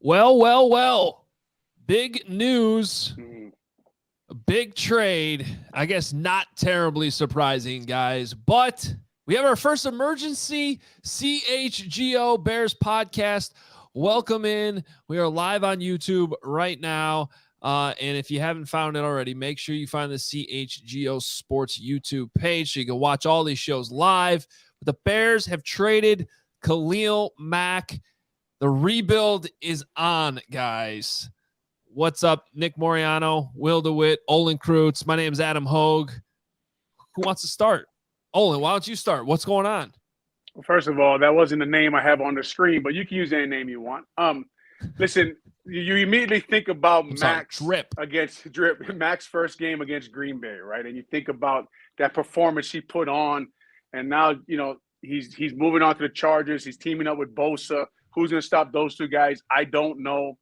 Well. Big news. A big trade. I guess not terribly surprising, guys. But we have our first emergency CHGO Bears podcast. Welcome in. We are live on YouTube right now. And if you haven't found it already, make sure you find the CHGO Sports YouTube page so you can watch all these shows live. The Bears have traded Khalil Mack. The rebuild is on, guys. What's up, Nick Morenao, Will DeWitt, Olin Kreutz? My name's Adam Hoge. Who wants to start? Olin, why don't you start? What's going on? Well, first of all, that wasn't the name I have on the screen, but you can use any name you want. Listen, you immediately think about Max against Drip, Max's first game against Green Bay, right? And you think about that performance he put on, and now he's moving on to the Chargers. He's teaming up with Bosa. Who's going to stop those two guys? I don't know.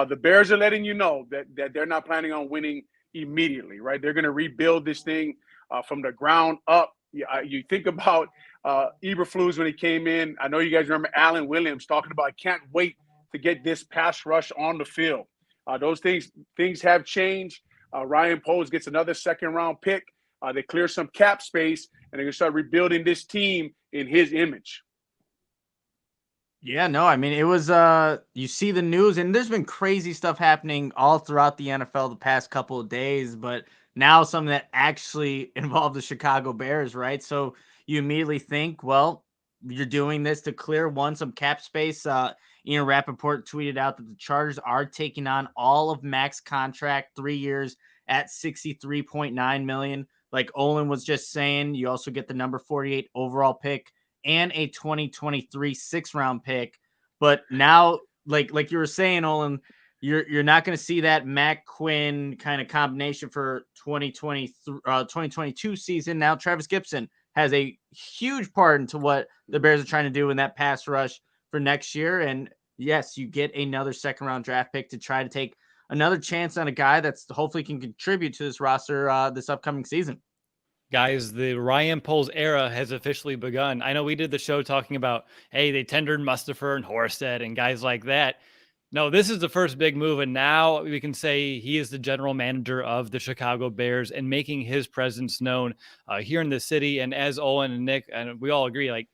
The Bears are letting you know that they're not planning on winning immediately, right? They're going to rebuild this thing from the ground up. You think about Eberflus when he came in. I know you guys remember Allen Williams talking about, I can't wait to get this pass rush on the field. Those things have changed. Ryan Poles gets another second-round pick. They clear some cap space, and they're going to start rebuilding this team in his image. Yeah, no, I mean, it was, you see the news, and there's been crazy stuff happening all throughout the NFL the past couple of days, but now something that actually involved the Chicago Bears, right? So you immediately think, well, you're doing this to clear some cap space. Ian Rappaport tweeted out that the Chargers are taking on all of Mac's contract, 3 years at $63.9 million. Like Olin was just saying, you also get the number 48 overall pick and a 2023 6th-round pick. But now, like you were saying, Olin, you're not going to see that Mack Quinn kind of combination for 2022 season. Now Travis Gibson has a huge part into what the Bears are trying to do in that pass rush for next year. And yes, you get another 2nd-round draft pick to try to take another chance on a guy that's hopefully can contribute to this roster this upcoming season. Guys, the Ryan Poles era has officially begun. I know we did the show talking about, hey, they tendered Mustafa and Horsted and guys like that. No, this is the first big move, and now we can say he is the general manager of the Chicago Bears and making his presence known here in the city. And as Owen and Nick, and we all agree, like,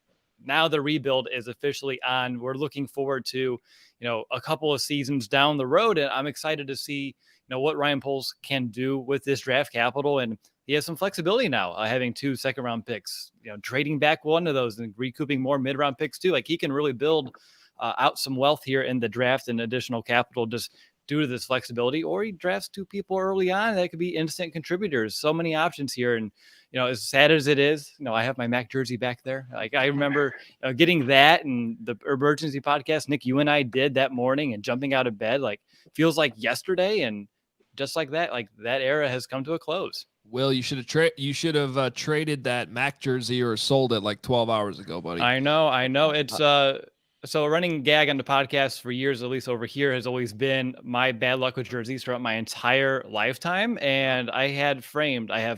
now the rebuild is officially on. We're looking forward to, a couple of seasons down the road, and I'm excited to see, what Ryan Poles can do with this draft capital. And he has some flexibility now, having 2 second-round picks, trading back one of those and recouping more mid-round picks too. Like, he can really build out some wealth here in the draft and additional capital just due to this flexibility. Or he drafts 2 people early on that could be instant contributors. So many options here. And, as sad as it is, I have my Mac jersey back there. Like, I remember getting that and the emergency podcast, Nick, you and I did that morning, and jumping out of bed, like, feels like yesterday. And just like that era has come to a close. Will, you should have traded that Mac jersey or sold it like 12 hours ago, buddy. I know. It's so a running gag on the podcast for years, at least over here, has always been my bad luck with jerseys throughout my entire lifetime. And I have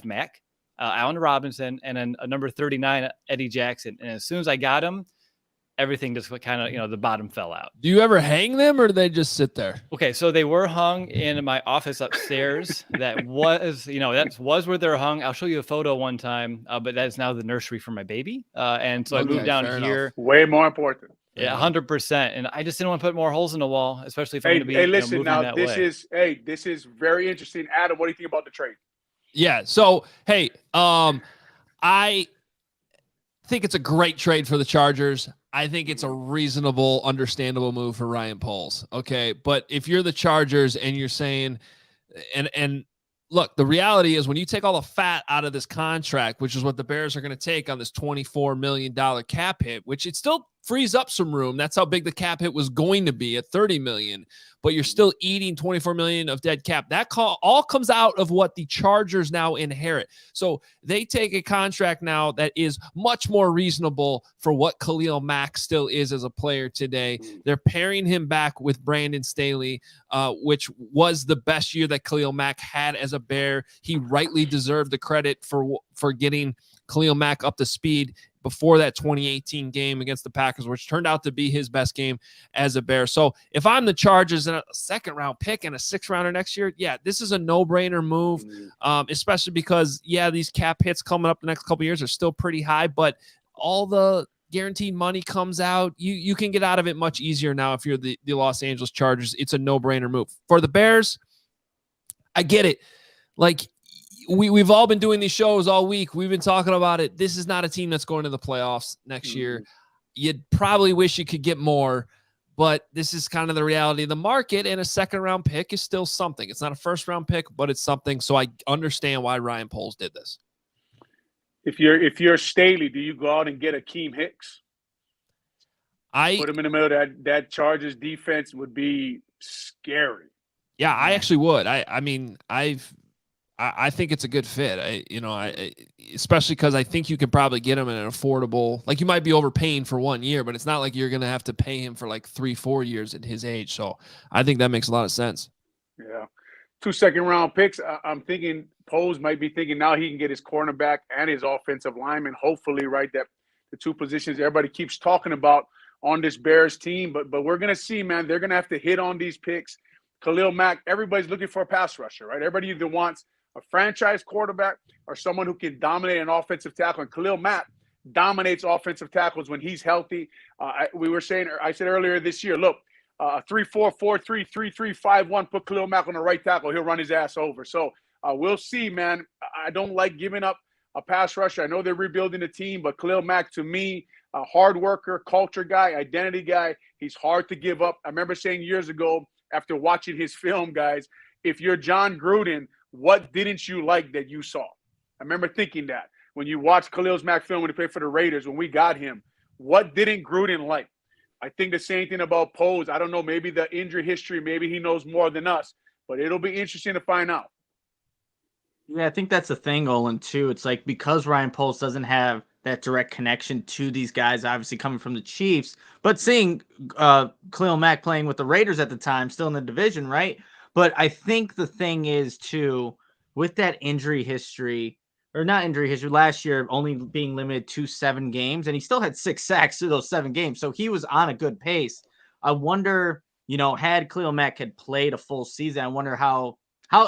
Mac, Allen Robinson, and then a number 39, Eddie Jackson. And as soon as I got him, everything just kind of, the bottom fell out. Do you ever hang them, or do they just sit there? Okay, so they were hung in my office upstairs. That was where they're hung. I'll show you a photo one time, but that's now the nursery for my baby. And so I moved down here. Enough. Way more important. Yeah, 100%. And I just didn't want to put more holes in the wall, especially if I'm going to be listen, moving now that this way. This is very interesting. Adam, what do you think about the trade? Yeah. So, hey, I think it's a great trade for the Chargers. I think it's a reasonable, understandable move for Ryan Poles. Okay. But if you're the Chargers and you're saying, and look, the reality is when you take all the fat out of this contract, which is what the Bears are going to take on this $24 million cap hit, which it still frees up some room. That's how big the cap hit was going to be at $30 million, but you're still eating $24 million of dead cap. That all comes out of what the Chargers now inherit. So they take a contract now that is much more reasonable for what Khalil Mack still is as a player today. They're pairing him back with Brandon Staley, which was the best year that Khalil Mack had as a Bear. He rightly deserved the credit for getting Khalil Mack up to speed before that 2018 game against the Packers, which turned out to be his best game as a Bear. So if I'm the Chargers and a second-round pick and a sixth-rounder next year, yeah, this is a no-brainer move, especially because, yeah, these cap hits coming up the next couple of years are still pretty high, but all the guaranteed money comes out. You can get out of it much easier now if you're the Los Angeles Chargers. It's a no-brainer move. For the Bears, I get it. Like, we've all been doing these shows all week. We've been talking about it. This is not a team that's going to the playoffs next year. You'd probably wish you could get more, but this is kind of the reality of the market, and a second-round pick is still something. It's not a first-round pick, but it's something, so I understand why Ryan Poles did this. If you're Staley, do you go out and get Akeem Hicks? Put him in the middle. That Chargers defense would be scary. Yeah, I actually would. I mean, I think it's a good fit. Especially because I think you could probably get him in an affordable. Like, you might be overpaying for 1 year, but it's not like you're going to have to pay him for like 3-4 years at his age. So I think that makes a lot of sense. Yeah, 2 second-round picks. I'm thinking Poles might be thinking now he can get his cornerback and his offensive lineman. Hopefully, right, that the two positions everybody keeps talking about on this Bears team. But we're going to see, man, they're going to have to hit on these picks. Khalil Mack, everybody's looking for a pass rusher, right? Everybody either wants a franchise quarterback or someone who can dominate an offensive tackle. And Khalil Mack dominates offensive tackles when he's healthy. I said earlier this year, look, 3-4, 4-3, 3-3, 5-1, put Khalil Mack on the right tackle. He'll run his ass over. So we'll see, man. I don't like giving up a pass rusher. I know they're rebuilding the team, but Khalil Mack, to me, a hard worker, culture guy, identity guy, he's hard to give up. I remember saying years ago after watching his film, guys, if you're John Gruden, what didn't you like that you saw? I remember thinking that when you watched Khalil Mack film when he played for the Raiders, when we got him, what didn't Gruden like? I think the same thing about Poles. I don't know, maybe the injury history, maybe he knows more than us, but it'll be interesting to find out. Yeah, I think that's the thing, Olin, too. It's like because Ryan Poles doesn't have that direct connection to these guys, obviously coming from the Chiefs, but seeing Khalil Mack playing with the Raiders at the time, still in the division, right? But I think the thing is, too, with that injury history, or not injury history, last year only being limited to 7 games, and he still had 6 sacks through those 7 games, so he was on a good pace. I wonder, had Khalil Mack had played a full season, I wonder how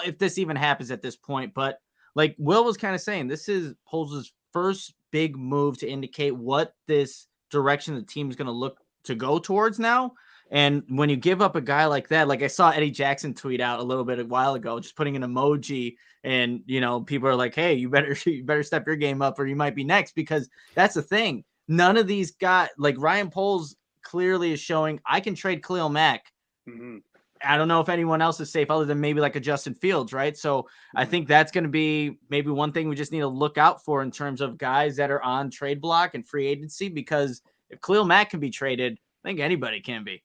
if this even happens at this point. But like Will was kind of saying, this is Poles' first big move to indicate what this direction the team is going to look to go towards now. And when you give up a guy like that, like I saw Eddie Jackson tweet out a while ago, just putting an emoji, and people are like, "Hey, you better step your game up, or you might be next." Because that's the thing. None of these guys, like Ryan Poles, clearly is showing I can trade Khalil Mack. Mm-hmm. I don't know if anyone else is safe other than maybe like a Justin Fields, right? So I think that's going to be maybe one thing we just need to look out for in terms of guys that are on trade block and free agency, because if Khalil Mack can be traded, I think anybody can be.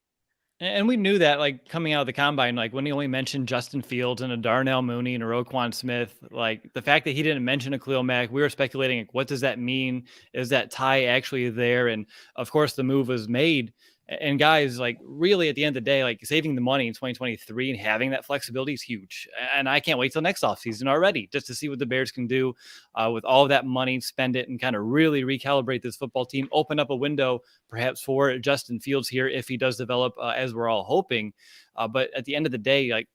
And we knew that, like, coming out of the combine, like when he only mentioned Justin Fields and a Darnell Mooney and a Roquan Smith, like the fact that he didn't mention a Khalil Mack, we were speculating, like, what does that mean? Is that tie actually there? And of course the move was made. And guys, like, really at the end of the day, like, saving the money in 2023 and having that flexibility is huge. And I can't wait till next offseason already just to see what the Bears can do with all of that money, spend it, and kind of really recalibrate this football team, open up a window perhaps for Justin Fields here if he does develop as we're all hoping. But at the end of the day, like,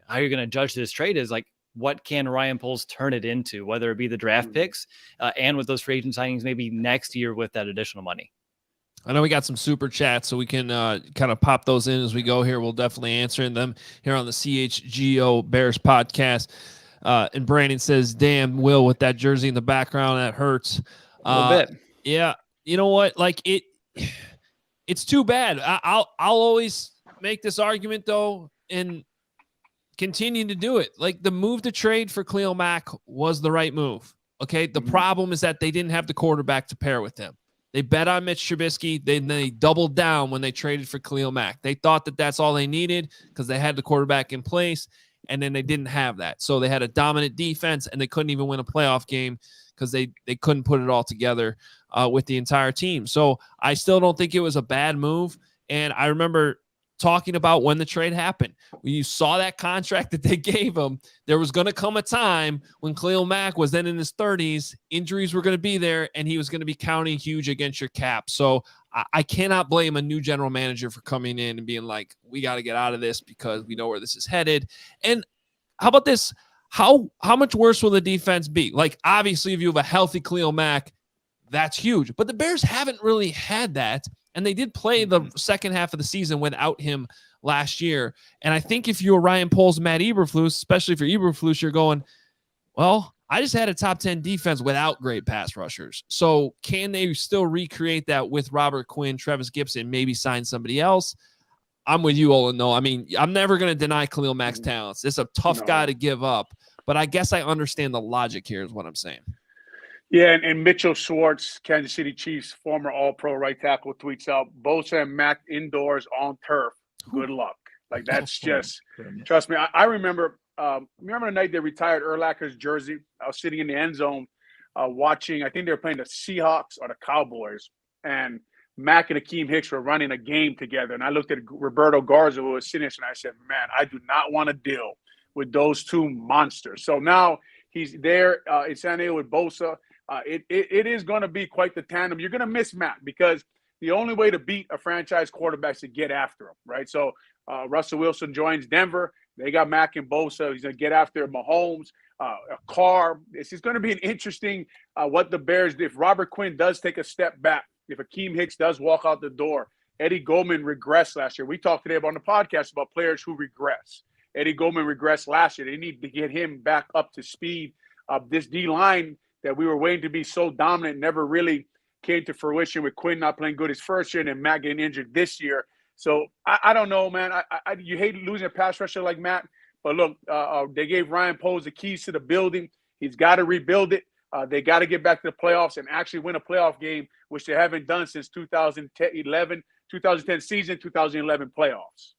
how you're going to judge this trade is, like, what can Ryan Poles turn it into, whether it be the draft picks and with those free agent signings maybe next year with that additional money. I know we got some super chats, so we can kind of pop those in as we go here. We'll definitely answer them here on the CHGO Bears Podcast. And Brandon says, "Damn, Will, with that jersey in the background, that hurts." A little bit. Yeah. You know what? Like, it's too bad. I'll always make this argument, though, and continue to do it. Like, the move to trade for Khalil Mack was the right move. Okay. The problem is that they didn't have the quarterback to pair with him. They bet on Mitch Trubisky. They doubled down when they traded for Khalil Mack. They thought that that's all they needed because they had the quarterback in place, and then they didn't have that. So they had a dominant defense, and they couldn't even win a playoff game because they couldn't put it all together with the entire team. So I still don't think it was a bad move. And I remember talking about when the trade happened. When you saw that contract that they gave him, there was going to come a time when Khalil Mack was then in his 30s, injuries were going to be there, and he was going to be counting huge against your cap. So I cannot blame a new general manager for coming in and being like, we got to get out of this because we know where this is headed. And how about this? How much worse will the defense be? Like, obviously, if you have a healthy Khalil Mack, that's huge. But the Bears haven't really had that. And they did play the second half of the season without him last year. And I think if you're Ryan Poles, Matt Eberflus, especially for Eberflus, you're going, well, I just had a top 10 defense without great pass rushers. So can they still recreate that with Robert Quinn, Travis Gibson, maybe sign somebody else? I'm with you, Olin, though. I mean, I'm never going to deny Khalil Mack's talents. It's a tough guy to give up. But I guess I understand the logic here is what I'm saying. Yeah, and Mitchell Schwartz, Kansas City Chiefs, former All-Pro right tackle, tweets out, Bosa and Mack indoors on turf. Good luck. Like, that's just – trust me, I remember the night they retired Urlacher's jersey. I was sitting in the end zone watching – I think they were playing the Seahawks or the Cowboys. And Mack and Akeem Hicks were running a game together. And I looked at Roberto Garza, who was sitting there, and I said, man, I do not want to deal with those two monsters. So now he's there in San Diego with Bosa. It is going to be quite the tandem. You're going to miss Matt because the only way to beat a franchise quarterback is to get after him, right? So Russell Wilson joins Denver. They got Mack and Bosa. He's going to get after Mahomes, Carr. This is going to be an interesting what the Bears do. If Robert Quinn does take a step back, if Akeem Hicks does walk out the door, Eddie Goldman regressed last year. We talked today on the podcast about players who regress. Eddie Goldman regressed last year. They need to get him back up to speed. This D-line that we were waiting to be so dominant never really came to fruition with Quinn not playing good his first year and then Matt getting injured this year. So I don't know, man. You hate losing a pass rusher like Matt, but look, they gave Ryan Poles the keys to the building. He's got to rebuild it. They got to get back to the playoffs and actually win a playoff game, which they haven't done since 2010 season, 2011 playoffs.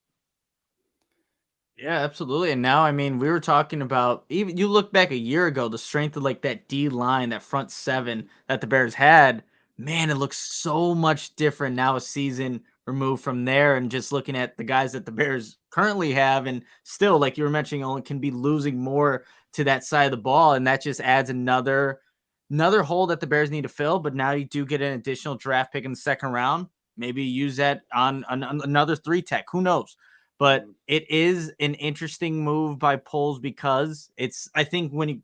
Yeah, absolutely. And now, I mean, we were talking about, even you look back a year ago, the strength of like that D line, that front seven that the Bears had, man, it looks so much different now a season removed from there. And just looking at the guys that the Bears currently have, and still, like you were mentioning, only can be losing more to that side of the ball. And that just adds another hole that the Bears need to fill. But now you do get an additional draft pick in the second round. Maybe use that on another 3-tech. Who knows? But it is an interesting move by Poles because I think when you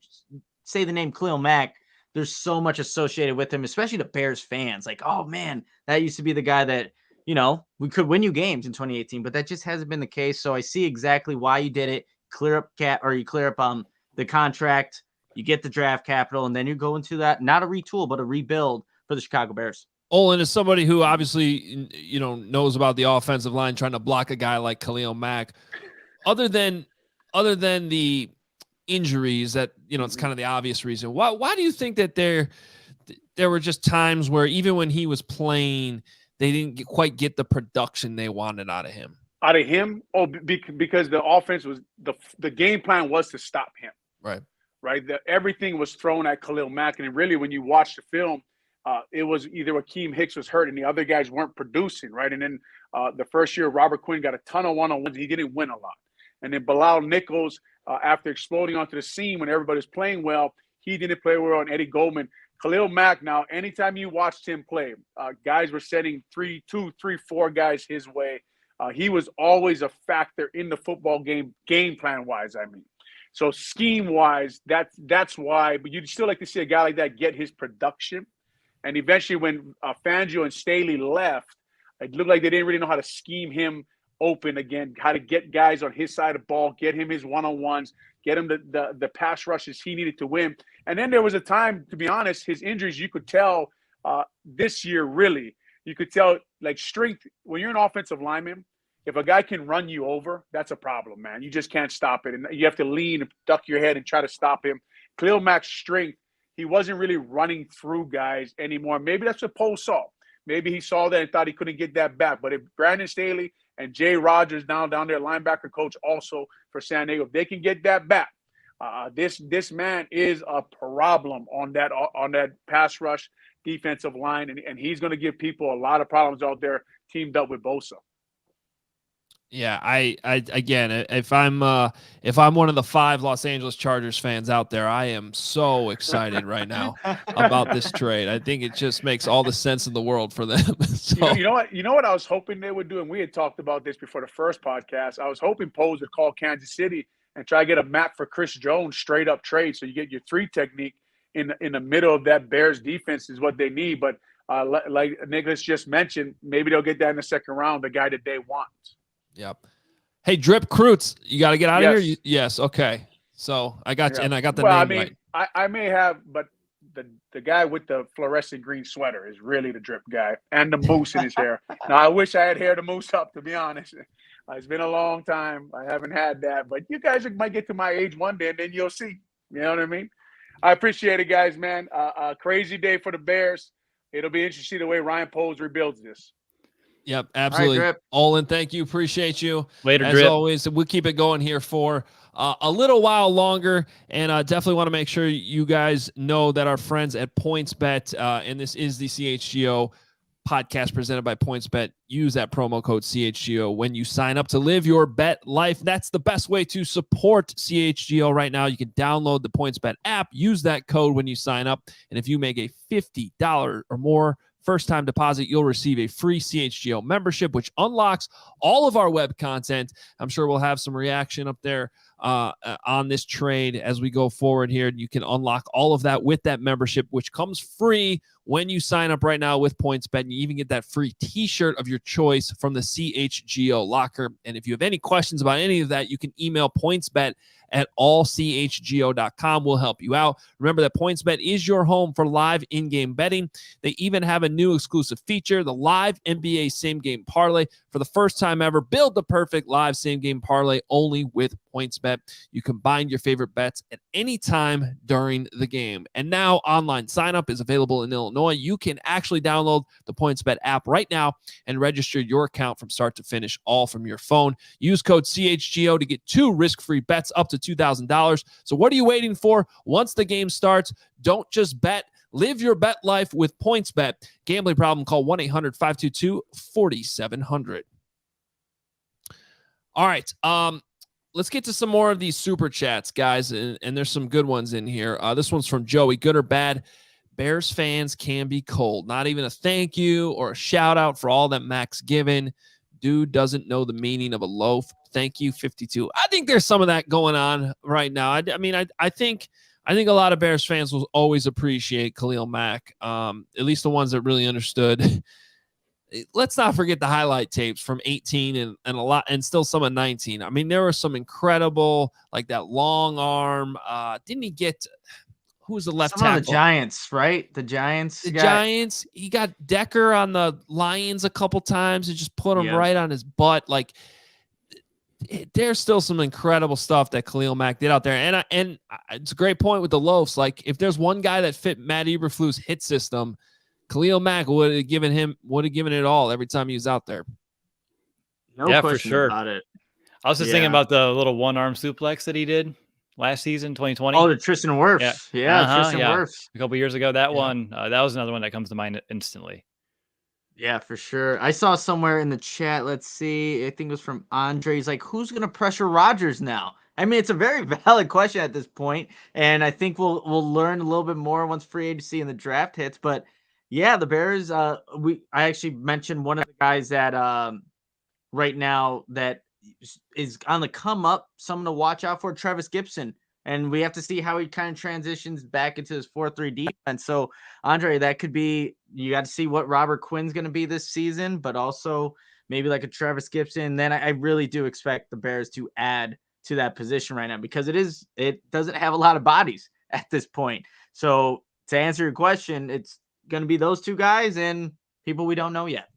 say the name Khalil Mack, there's so much associated with him, especially the Bears fans. Like, oh man, that used to be the guy that, we could win you games in 2018, but that just hasn't been the case. So I see exactly why you did it. You clear up the contract, you get the draft capital, and then you go into that, not a retool, but a rebuild for the Chicago Bears. Olin is somebody who obviously, knows about the offensive line, trying to block a guy like Khalil Mack. Other than the injuries that, it's kind of the obvious reason. Why do you think that there were just times where even when he was playing, they didn't quite get the production they wanted out of him? Out of him? Oh, because the offense was the game plan was to stop him. Right. Everything was thrown at Khalil Mack. And really, when you watch the film, it was either Akeem Hicks was hurt and the other guys weren't producing, right? And then the first year, Robert Quinn got a ton of one-on-ones. He didn't win a lot. And then Bilal Nichols, after exploding onto the scene when everybody was playing well, he didn't play well. And Eddie Goldman. Khalil Mack, now, anytime you watched him play, guys were sending 3, 4 guys his way. He was always a factor in the football game plan-wise, I mean. So scheme-wise, that's why. But you'd still like to see a guy like that get his production. And eventually when Fangio and Staley left, it looked like they didn't really know how to scheme him open again, how to get guys on his side of the ball, get him his one-on-ones, get him the pass rushes he needed to win. And then there was a time, to be honest, his injuries, you could tell this year really, you could tell like strength. When you're an offensive lineman, if a guy can run you over, that's a problem, man. You just can't stop it. And you have to lean and duck your head and try to stop him. Khalil Mack's strength, he wasn't really running through guys anymore. Maybe that's what Poe saw. Maybe he saw that and thought he couldn't get that back. But if Brandon Staley and Jay Rogers down there, linebacker coach also for San Diego, if they can get that back, this man is a problem on that pass rush defensive line, and he's going to give people a lot of problems out there teamed up with Bosa. Yeah, I again, if I'm one of the 5 Los Angeles Chargers fans out there, I am so excited right now about this trade. I think it just makes all the sense in the world for them. So, you know what I was hoping they would do, and we had talked about this before the first podcast. I was hoping Poles would call Kansas City and try to get a Mack for Chris Jones straight up trade, so you get your 3 technique in the middle of that Bears defense is what they need. But like Nicholas just mentioned, maybe they'll get that in the second round, the guy that they want. Yep. Hey, Drip Krutz, you got to get out of Yes. here. Yes. Okay. So I got you, and I got the well, name I mean, right. I may have, but the guy with the fluorescent green sweater is really the Drip guy, and the moose in his hair. Now, I wish I had hair to moose up, to be honest. It's been a long time. I haven't had that, but you guys might get to my age one day, and then you'll see. You know what I mean? I appreciate it, guys, man. A crazy day for the Bears. It'll be interesting to see the way Ryan Poles rebuilds this. Yep, absolutely. All right, Olin, thank you. Appreciate you. Later, As Drip. always, we'll keep it going here for a little while longer, and definitely want to make sure you guys know that our friends at PointsBet, and this is the CHGO podcast presented by PointsBet. Use that promo code CHGO when you sign up to live your bet life. That's the best way to support CHGO right now. You can download the PointsBet app, use that code when you sign up, and if you make a $50 or more first-time deposit, you'll receive a free CHGO membership, which unlocks all of our web content. I'm sure we'll have some reaction up there on this trade as we go forward here. You can unlock all of that with that membership, which comes free when you sign up right now with PointsBet. And you even get that free t-shirt of your choice from the CHGO locker. And if you have any questions about any of that, you can email pointsbet@allchgo.com. We'll help you out. Remember that PointsBet is your home for live in-game betting. They even have a new exclusive feature, the live NBA same-game parlay. For the first time ever, build the perfect live same-game parlay only with PointsBet. You combine your favorite bets at any time during the game. And now online sign-up is available in Illinois. You can actually download the PointsBet app right now and register your account from start to finish, all from your phone. Use code CHGO to get 2 risk-free bets up to $2,000. So what are you waiting for? Once the game starts, don't just bet. Live your bet life with PointsBet. Gambling problem, call 1-800-522-4700. All right. Let's get to some more of these super chats, guys, and there's some good ones in here. This one's from Joey. Good or bad, Bears fans can be cold. Not even a thank you or a shout out for all that Mack's given. Dude doesn't know the meaning of a loaf. Thank you, 52. I think there's some of that going on right now. I think a lot of Bears fans will always appreciate Khalil Mack, at least the ones that really understood. Let's not forget the highlight tapes from 18 and a lot, and still some of 19. I mean, there were some incredible, like that long arm. Didn't he get? Who was the left tackle? The Giants, right? The Giants. Giants. He got Decker on the Lions a couple times and just put him right on his butt. Like, there's still some incredible stuff that Khalil Mack did out there. And it's a great point with the loafs. Like, if there's one guy that fit Matt Eberflus's hit system, Khalil Mack would have given it all every time he was out there. No yeah, question for sure. about it. I was just thinking about the little one-arm suplex that he did last season, 2020. Oh, the Tristan Wirfs. Tristan Wirfs. A couple years ago, that one, that was another one that comes to mind instantly. Yeah, for sure. I saw somewhere in the chat, let's see, I think it was from Andre. He's like, who's going to pressure Rodgers now? I mean, it's a very valid question at this point, and I think we'll learn a little bit more once free agency and the draft hits. But yeah, the Bears, I actually mentioned one of the guys that right now that is on the come up, someone to watch out for, Travis Gibson. And we have to see how he kind of transitions back into his 4-3 defense. So, Andre, that could be, you got to see what Robert Quinn's going to be this season, but also maybe like a Travis Gibson. And then I really do expect the Bears to add to that position right now because it doesn't have a lot of bodies at this point. So, to answer your question, it's going to be those two guys and people we don't know yet.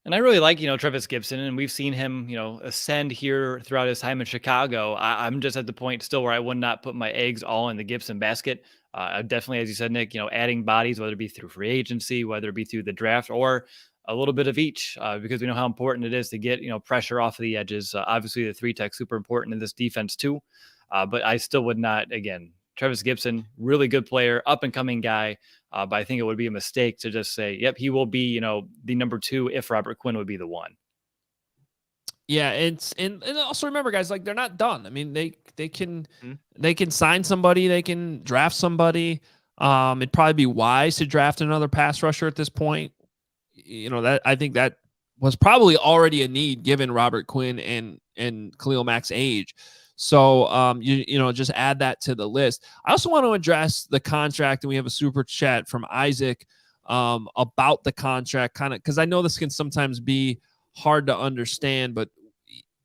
And I really like, Travis Gibson, and we've seen him, ascend here throughout his time in Chicago. I'm just at the point still where I would not put my eggs all in the Gibson basket. Definitely, as you said, Nick, adding bodies, whether it be through free agency, whether it be through the draft, or a little bit of each, because we know how important it is to get, pressure off of the edges. Obviously, the 3-tech super important in this defense too. But I still would not, again, Travis Gibson, really good player, up-and-coming guy. But I think it would be a mistake to just say, yep, he will be, the number 2 if Robert Quinn would be the 1. Yeah, and also remember, guys, like they're not done. I mean, they can sign somebody, they can draft somebody. It'd probably be wise to draft another pass rusher at this point. That I think that was probably already a need given Robert Quinn and Khalil Mack's age. So just add that to the list. I also want to address the contract, and we have a super chat from Isaac about the contract, kind of because I know this can sometimes be hard to understand, but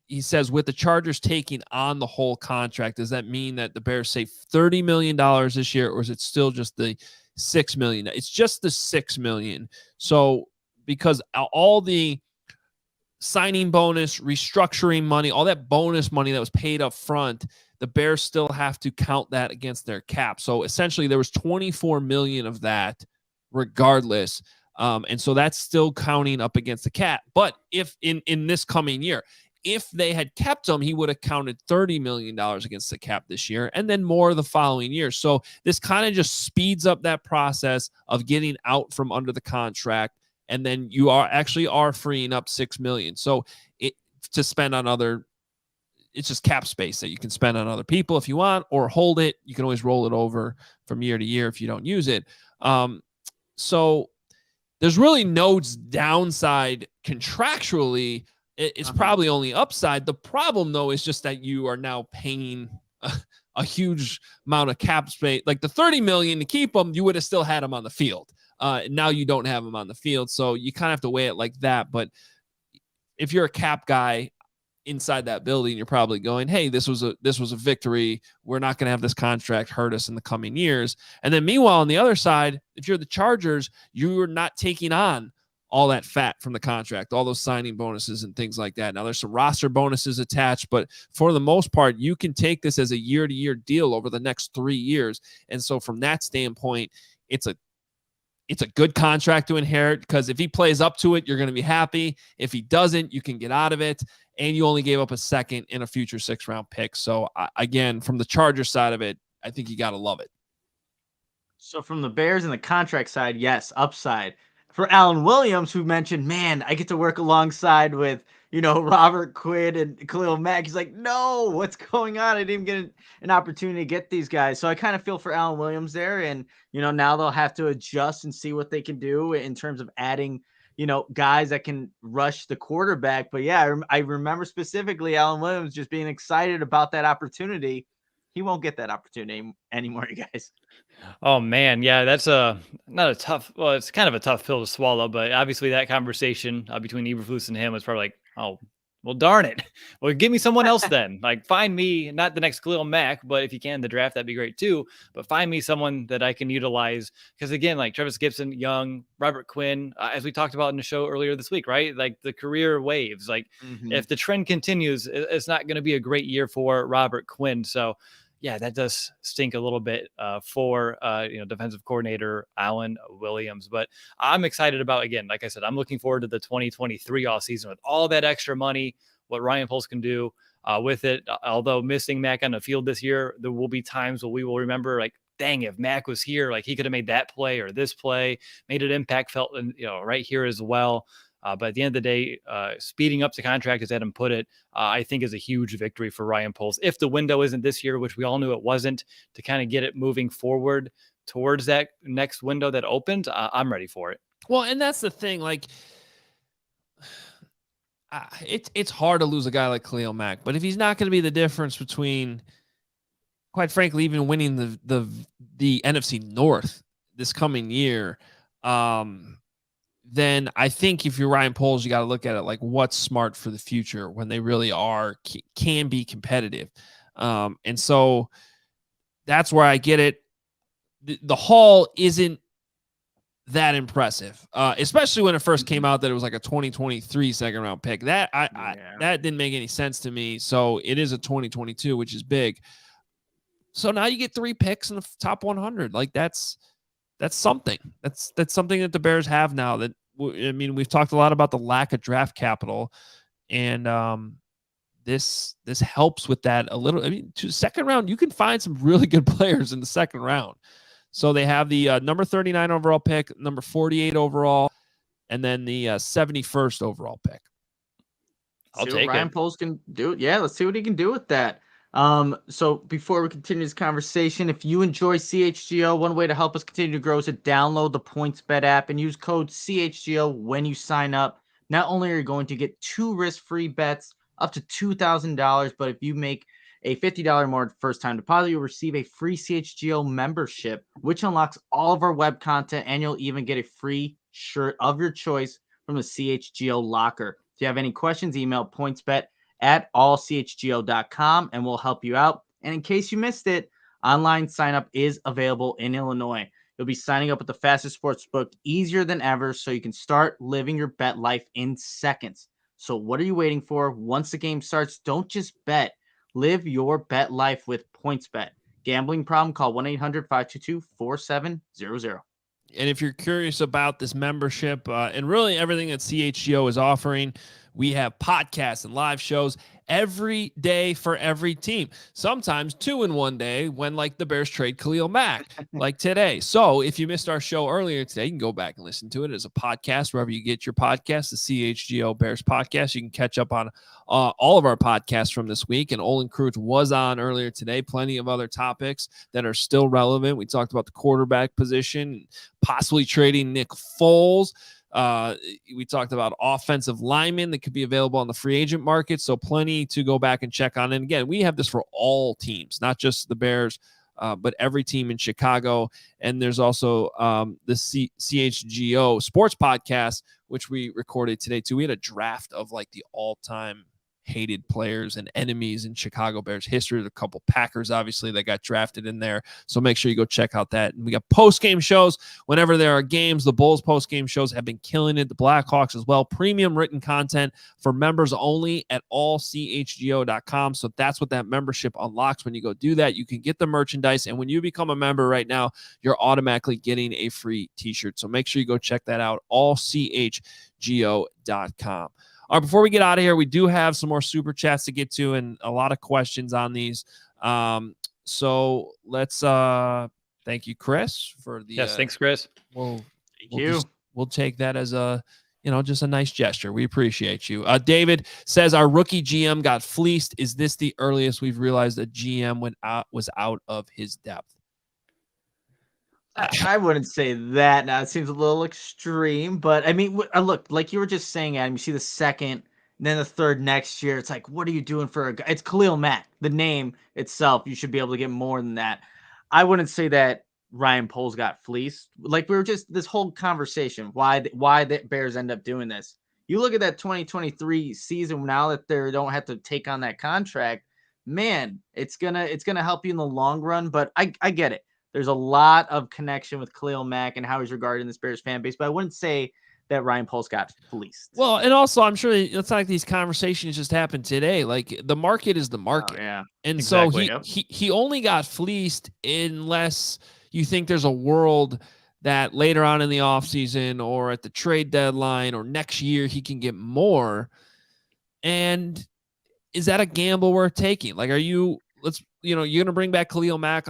he says with the Chargers taking on the whole contract, does that mean that the Bears save $30 million this year, or is it still just the $6 million? It's just the $6 million. So because all the signing bonus, restructuring money, all that bonus money that was paid up front, the Bears still have to count that against their cap. So essentially there was $24 million of that regardless. And so that's still counting up against the cap. But if in this coming year, if they had kept him, he would have counted $30 million against the cap this year and then more the following year. So this kind of just speeds up that process of getting out from under the contract. And then you are freeing up $6 million. So to spend on it's just cap space that you can spend on other people if you want, or hold it. You can always roll it over from year to year if you don't use it. So there's really no downside contractually. It's probably only upside. The problem, though, is just that you are now paying a huge amount of cap space. Like the $30 million to keep them, you would have still had them on the field. Now you don't have them on the field, so you kind of have to weigh it like that. But if you're a cap guy inside that building, you're probably going, hey, this was a victory. We're not going to have this contract hurt us in the coming years. And then meanwhile, on the other side, if you're the Chargers, you're not taking on all that fat from the contract, all those signing bonuses and things like that. Now there's some roster bonuses attached, but for the most part, you can take this as a year-to-year deal over the next 3 years. And so from that standpoint, it's a good contract to inherit, because if he plays up to it, you're going to be happy. If he doesn't, you can get out of it. And you only gave up a second and a future 6th-round pick. So again, from the Chargers side of it, I think you got to love it. So from the Bears and the contract side, yes, upside. For Alan Williams, who mentioned, man, I get to work alongside with, Robert Quinn and Khalil Mack. He's like, no, what's going on? I didn't even get an opportunity to get these guys. So I kind of feel for Alan Williams there. And, now they'll have to adjust and see what they can do in terms of adding, guys that can rush the quarterback. But yeah, I remember specifically Alan Williams just being excited about that opportunity. He won't get that opportunity anymore, you guys. Oh man, yeah, that's it's kind of a tough pill to swallow, but obviously that conversation between Eberflus and him was probably like, oh, well, darn it. Well, give me someone else then. Like, find me, not the next Khalil Mack, but if you can, the draft, that'd be great too. But find me someone that I can utilize. Because again, like Travis Gibson, Young, Robert Quinn, as we talked about in the show earlier this week, right? Like the career waves. Like if the trend continues, it's not going to be a great year for Robert Quinn. So yeah, that does stink a little bit for defensive coordinator Alan Williams. But I'm excited about, again, like I said, I'm looking forward to the 2023 off season with all that extra money, what Ryan Poles can do with it. Although missing Mack on the field this year, there will be times where we will remember, like, dang, if Mack was here, like he could have made that play or this play, made an impact felt, right here as well. But at the end of the day, speeding up the contract, as Adam put it, I think is a huge victory for Ryan Poles. If the window isn't this year, which we all knew it wasn't, to kind of get it moving forward towards that next window that opened, I'm ready for it. Well, and that's the thing. Like, it's hard to lose a guy like Khalil Mack, but if he's not going to be the difference between, quite frankly, even winning the NFC North this coming year, then I think if you're Ryan Poles, you got to look at it like what's smart for the future when they really can be competitive. And so that's where I get it. The haul isn't that impressive, especially when it first came out that it was like a 2023 2nd-round pick. That that didn't make any sense to me. So it is a 2022, which is big. So now you get 3 picks in the top 100. Like that's something. That's something that the Bears have now. That, I mean, we've talked a lot about the lack of draft capital, and this helps with that a little. I mean, to 2nd round, you can find some really good players in the 2nd round. So they have the number 39 overall pick, number 48 overall, and then the 71st overall pick. I'll see take what Ryan it. Poles can do. Yeah, let's see what he can do with that. So before we continue this conversation, if you enjoy CHGO, one way to help us continue to grow is to download the PointsBet app and use code CHGO when you sign up. Not only are you going to get 2 risk-free bets up to $2,000, but if you make a $50 more first-time deposit, you'll receive a free CHGO membership, which unlocks all of our web content, and you'll even get a free shirt of your choice from the CHGO locker. If you have any questions, email pointsbet@allchgo.com and we'll help you out. And in case you missed it, online sign up is available in Illinois. You'll be signing up with the fastest sports book, easier than ever, so you can start living your bet life in seconds. So what are you waiting for? Once the game starts, don't just bet. Live your bet life with PointsBet. Gambling problem? Call 1-800-522-4700. And if you're curious about this membership and really everything that CHGO is offering, we have podcasts and live shows every day for every team. Sometimes 2 in one day when like the Bears trade Khalil Mack like today. So if you missed our show earlier today, you can go back and listen to it as a podcast wherever you get your podcast, the CHGO Bears Podcast. You can catch up on all of our podcasts from this week. And Olin Kreutz was on earlier today. Plenty of other topics that are still relevant. We talked about the quarterback position, possibly trading Nick Foles. We talked about offensive linemen that could be available on the free agent market. So plenty to go back and check on. And again, we have this for all teams, not just the Bears, but every team in Chicago. And there's also the CHGO Sports Podcast, which we recorded today too. We had a draft of like the all-time hated players and enemies in Chicago Bears history. There's a couple Packers, obviously, that got drafted in there. So make sure you go check out that. And we got post-game shows whenever there are games. The Bulls post-game shows have been killing it. The Blackhawks as well. Premium written content for members only at allchgo.com. So that's what that membership unlocks. When you go do that, you can get the merchandise. And when you become a member right now, you're automatically getting a free t-shirt. So make sure you go check that out, allchgo.com. All right, before we get out of here, we do have some more super chats to get to and a lot of questions on these. So let's thank you, Chris, for the yes. Thanks, Chris. Thank you. We'll take that as just a nice gesture. We appreciate you. David says our rookie GM got fleeced. Is this the earliest we've realized a GM was out of his depth? I wouldn't say that. Now it seems a little extreme, but I mean, look, like you were just saying, Adam, you see the second, then the third next year. It's like, what are you doing for a guy? It's Khalil Mack. The name itself, you should be able to get more than that. I wouldn't say that Ryan Poles got fleeced. Like we were just this whole conversation, why the Bears end up doing this. You look at that 2023 season now that they don't have to take on that contract, man, it's gonna help you in the long run. But I get it. There's a lot of connection with Khalil Mack and how he's regarded in this Bears fan base, but I wouldn't say that Ryan Poles got fleeced. Well, and also I'm sure it's not like these conversations just happened today. Like the market is the market. Oh, yeah. And exactly. So he only got fleeced unless you think there's a world that later on in the offseason or at the trade deadline or next year he can get more. And is that a gamble worth taking? Like, you're going to bring back Khalil Mack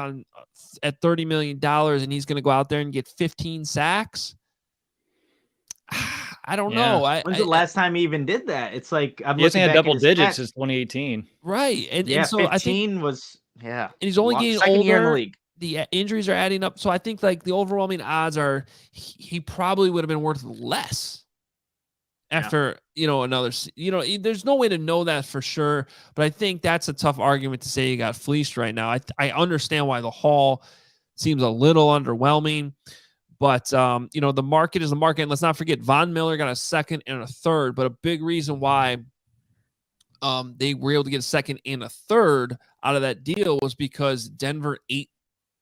at $30 million and he's going to go out there and get 15 sacks? I don't know. When's the last time he even did that? It's like he hasn't had double digits since 2018. Right. And so 15 I think was and he's only getting second older. Year in the league. The injuries are adding up. So I think like the overwhelming odds are he probably would have been worth less after, there's no way to know that for sure. But I think that's a tough argument to say he got fleeced right now. I understand why the haul seems a little underwhelming. But, the market is the market. And let's not forget, Von Miller got a second and a third. But a big reason why they were able to get a second and a third out of that deal was because Denver ate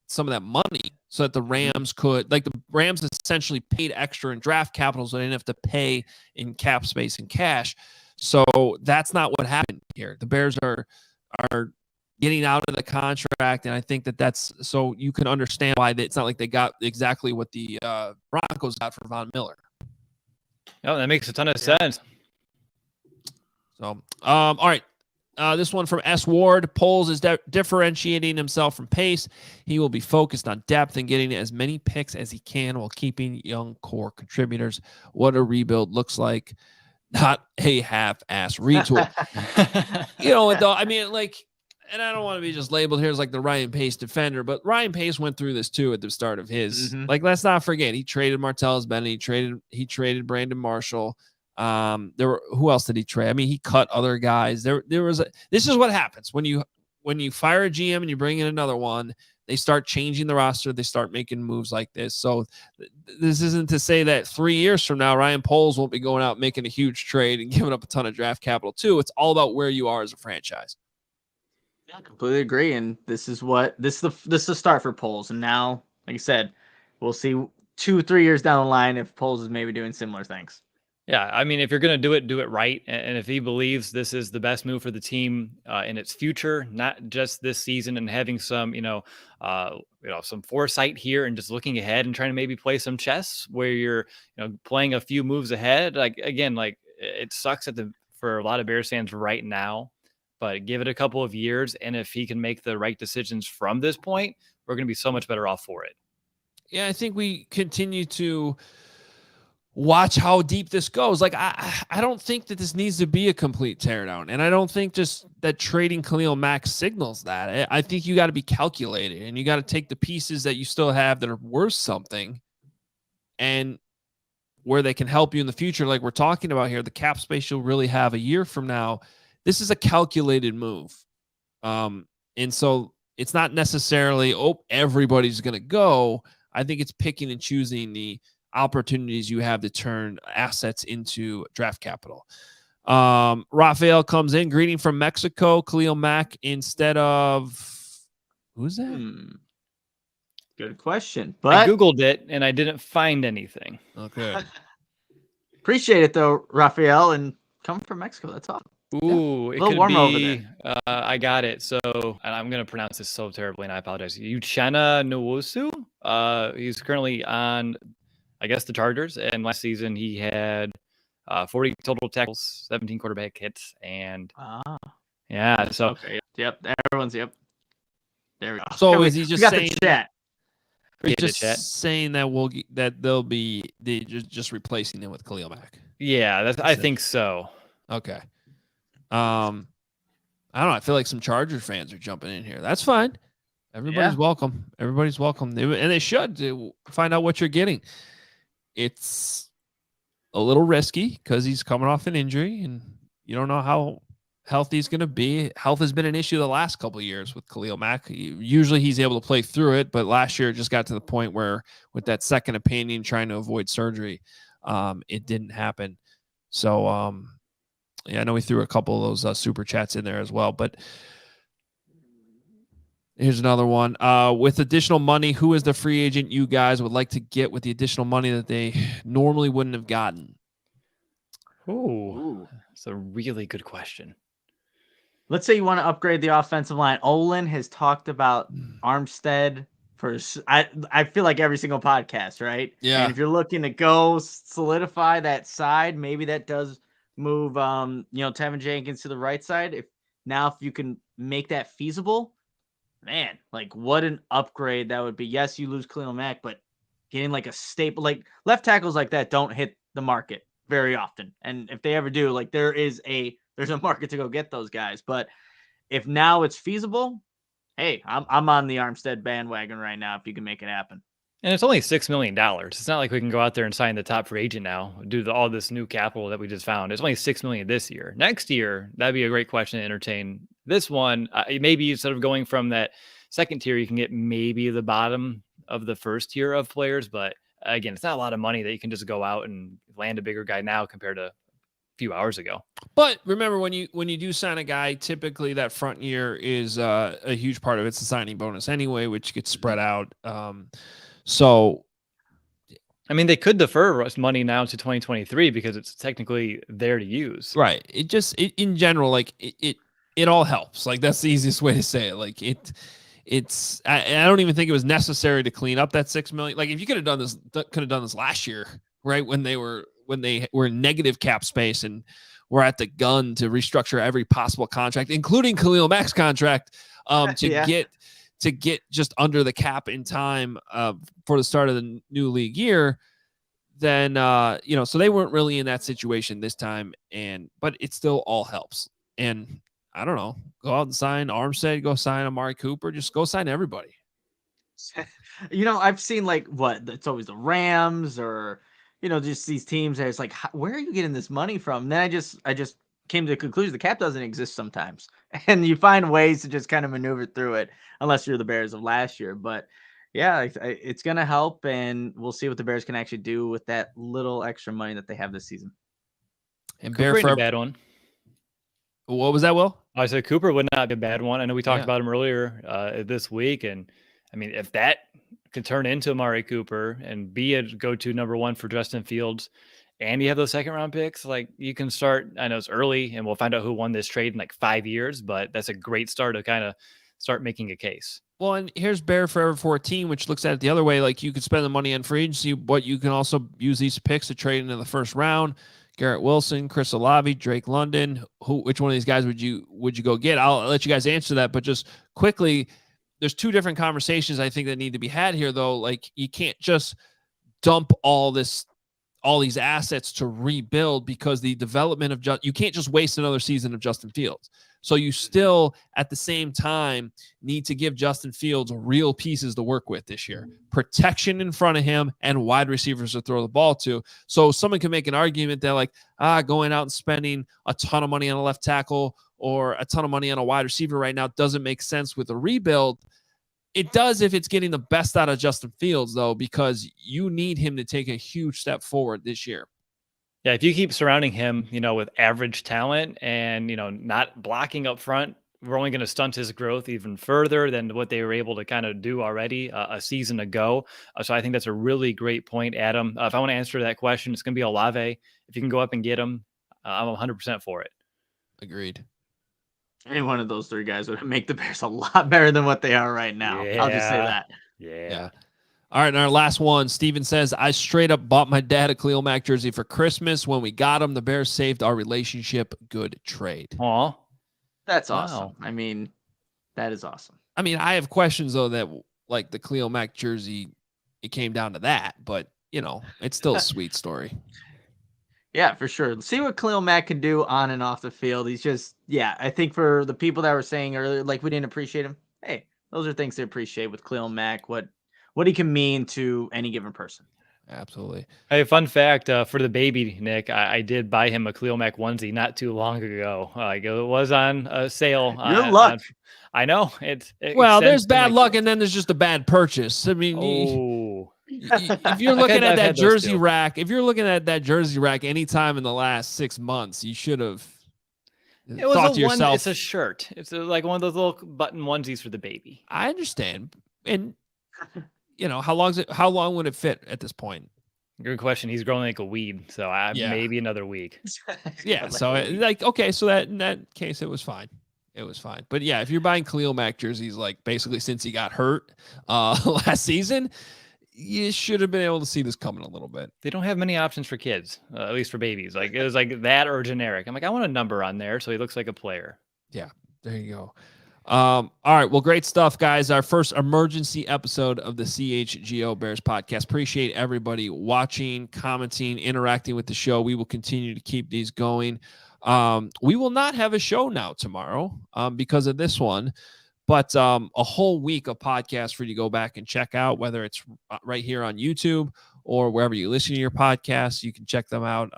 some of that money so that the Rams the Rams essentially paid extra in draft capital so they didn't have to pay in cap space and cash. So that's not what happened here. The Bears are getting out of the contract, and I think that's so you can understand why it's not like they got exactly what the Broncos got for Von Miller. Oh, that makes a ton of sense. So, all right. This one from S. Ward. Poles is differentiating himself from Pace. He will be focused on depth and getting as many picks as he can while keeping young core contributors. What a rebuild looks like. not a half-ass retool. Though, I mean, like, and I don't want to be just labeled here as like the Ryan Pace defender, but Ryan Pace went through this too at the start of his. Like, let's not forget, he traded Martellus Bennett, he traded Brandon Marshall. Who else did he trade? I mean, he cut other guys. This is what happens when you fire a GM and you bring in another one. They start changing the roster. They start making moves like this. So this isn't to say that 3 years from now, Ryan Poles won't be going out making a huge trade and giving up a ton of draft capital too. It's all about where you are as a franchise. Yeah, I completely agree. And this is the start for Poles. And now, like I said, we'll see 2-3 years down the line if Poles is maybe doing similar things. Yeah, I mean, if you're going to do it right. And if he believes this is the best move for the team in its future, not just this season, and having some, some foresight here and just looking ahead and trying to maybe play some chess where you're, playing a few moves ahead. Like, again, like it sucks for a lot of Bears fans right now, but give it a couple of years. And if he can make the right decisions from this point, we're going to be so much better off for it. Yeah, I think we continue to watch how deep this goes. Like, I don't think that this needs to be a complete teardown. And I don't think just that trading Khalil Mack signals that. I think you got to be calculated, and you got to take the pieces that you still have that are worth something and where they can help you in the future. Like we're talking about here, the cap space you'll really have a year from now. This is a calculated move. And so it's not necessarily, everybody's going to go. I think it's picking and choosing the opportunities you have to turn assets into draft capital. Rafael comes in, greeting from Mexico, Khalil Mack instead of, who's that? Good question. But I Googled it and I didn't find anything. Okay. Appreciate it though, Rafael, and coming from Mexico, that's all. Ooh, yeah. It could warmer be, over there. I got it. So, and I'm going to pronounce this so terribly and I apologize. Uchenna Nwosu. He's currently on, I guess, the Chargers, and last season he had 40 total tackles, 17 quarterback hits, and yeah. So okay, yep, everyone's There we go. So is he just saying the chat? Saying that they'll be just replacing him with Khalil Mack? Yeah, I think so. Okay. I don't know. I feel like some Chargers fans are jumping in here. That's fine. Everybody's welcome. Everybody's welcome, and they should to find out what you're getting. It's a little risky because he's coming off an injury and you don't know how healthy he's going to be. Health has been an issue the last couple of years with Khalil Mack. Usually he's able to play through it, but last year it just got to the point where with that second opinion, trying to avoid surgery, it didn't happen. So, I know we threw a couple of those super chats in there as well, but here's another one. With additional money, who is the free agent you guys would like to get with the additional money that they normally wouldn't have gotten? Ooh, that's a really good question. Let's say you want to upgrade the offensive line. Olin has talked about Armstead for, I feel like every single podcast, right? Yeah. And if you're looking to go solidify that side, maybe that does move, Tevin Jenkins to the right side. If you can make that feasible, man, like what an upgrade that would be. Yes, you lose Khalil Mack, but getting like a staple, like left tackles like that don't hit the market very often. And if they ever do, like there's a market to go get those guys. But if now it's feasible, hey, I'm on the Armstead bandwagon right now if you can make it happen. And it's only $6 million. It's not like we can go out there and sign the top free agent now due to all this new capital that we just found. It's only $6 million this year. Next year, that'd be a great question to entertain. This one, maybe instead of going from that second tier, you can get maybe the bottom of the first tier of players. But again, it's not a lot of money that you can just go out and land a bigger guy now compared to a few hours ago. But remember, when you do sign a guy, typically that front year is a huge part of it's the signing bonus anyway, which gets spread out. So, I mean, they could defer money now to 2023 because it's technically there to use. Right. In general, like it all helps. Like that's the easiest way to say it. Like I don't even think it was necessary to clean up that $6 million. Like if you could have done this last year, right? When they were in negative cap space and were at the gun to restructure every possible contract, including Khalil Mack's contract, to get just under the cap in time for the start of the new league year, then so they weren't really in that situation this time, but it still all helps. And I don't know, go out and sign Armstead, go sign Amari Cooper, just go sign everybody. I've seen it's always the Rams or just these teams that it's like, where are you getting this money from? And then I just came to the conclusion the cap doesn't exist sometimes, and you find ways to just kind of maneuver through it, unless you're the Bears of last year. But yeah, it's gonna help, and we'll see what the Bears can actually do with that little extra money that they have this season. And Bear for a bad one. What was that, Will? I said Cooper would not be a bad one. I know we talked about him earlier this week, and I mean, if that could turn into Amari Cooper and be a go-to number one for Justin Fields, and you have those second-round picks, like you can start. I know it's early, and we'll find out who won this trade in like 5 years, but that's a great start to kind of start making a case. Well, and here's Bear Forever 14, which looks at it the other way. Like you could spend the money on free agency, but you can also use these picks to trade into the first round. Garrett Wilson, Chris Olave, Drake London. Which one of these guys would you go get? I'll let you guys answer that, but just quickly, there's two different conversations I think that need to be had here, though. Like you can't just dump all these assets to rebuild, because the development of you can't just waste another season of Justin Fields. So you still, at the same time, need to give Justin Fields real pieces to work with this year. Protection in front of him and wide receivers to throw the ball to. So someone can make an argument that going out and spending a ton of money on a left tackle or a ton of money on a wide receiver right now doesn't make sense with a rebuild. It does if it's getting the best out of Justin Fields, though, because you need him to take a huge step forward this year. Yeah, if you keep surrounding him, with average talent and, not blocking up front, we're only going to stunt his growth even further than what they were able to kind of do already a season ago. So I think that's a really great point, Adam. If I want to answer that question, it's going to be Olave. If you can go up and get him, I'm 100% for it. Agreed. Any one of those three guys would make the Bears a lot better than what they are right now. Yeah. I'll just say that. Yeah. All right, and our last one, Steven says, I straight up bought my dad a Khalil Mack jersey for Christmas. When we got him, the Bears saved our relationship. Good trade. Aw. That's awesome. I mean, that is awesome. I mean, I have questions, though, that like the Khalil Mack jersey, it came down to that. But, it's still a sweet story. Yeah, for sure. See what Khalil Mack can do on and off the field. He's just, I think for the people that were saying earlier, like we didn't appreciate him. Hey, those are things to appreciate with Khalil Mack, what he can mean to any given person. Absolutely. Hey, fun fact for the baby, Nick, I did buy him a Khalil Mack onesie not too long ago. It was on sale. Your luck. I know. There's bad luck, and then there's just a bad purchase. I mean, if you're looking at that jersey rack, anytime in the last 6 months, you should have thought to yourself. It's a shirt. It's like one of those little button onesies for the baby. I understand. And how long would it fit at this point? Good question. He's growing like a weed, so maybe another week. Yeah. So so that in that case, it was fine. It was fine. But yeah, if you're buying Khalil Mack jerseys, like basically since he got hurt last season, you should have been able to see this coming a little bit. They don't have many options for kids, at least for babies. Like it was like that or generic. I'm like, I want a number on there so he looks like a player. Yeah, there you go. All right. Well, great stuff, guys. Our first emergency episode of the CHGO Bears podcast. Appreciate everybody watching, commenting, interacting with the show. We will continue to keep these going. We will not have a show now tomorrow because of this one, but a whole week of podcasts for you to go back and check out, whether it's right here on YouTube or wherever you listen to your podcasts. You can check them out.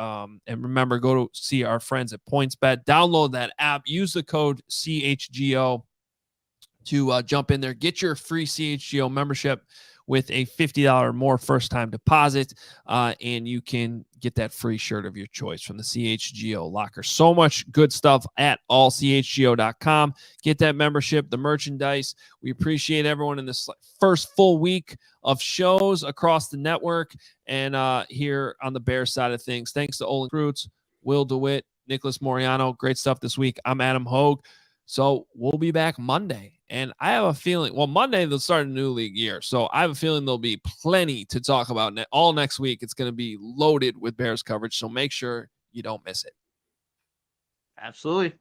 And remember, go to see our friends at PointsBet. Download that app. Use the code CHGO to jump in there. Get your free CHGO membership with a $50 or more first-time deposit, and you can get that free shirt of your choice from the CHGO locker. So much good stuff at allchgo.com. Get that membership, the merchandise. We appreciate everyone in this first full week of shows across the network and here on the Bears side of things. Thanks to Olin Kreutz, Will DeWitt, Nicholas Morenao. Great stuff this week. I'm Adam Hoge. So we'll be back Monday. And I have a feeling, Monday they'll start a new league year. So I have a feeling there'll be plenty to talk about all next week. It's going to be loaded with Bears coverage. So make sure you don't miss it. Absolutely.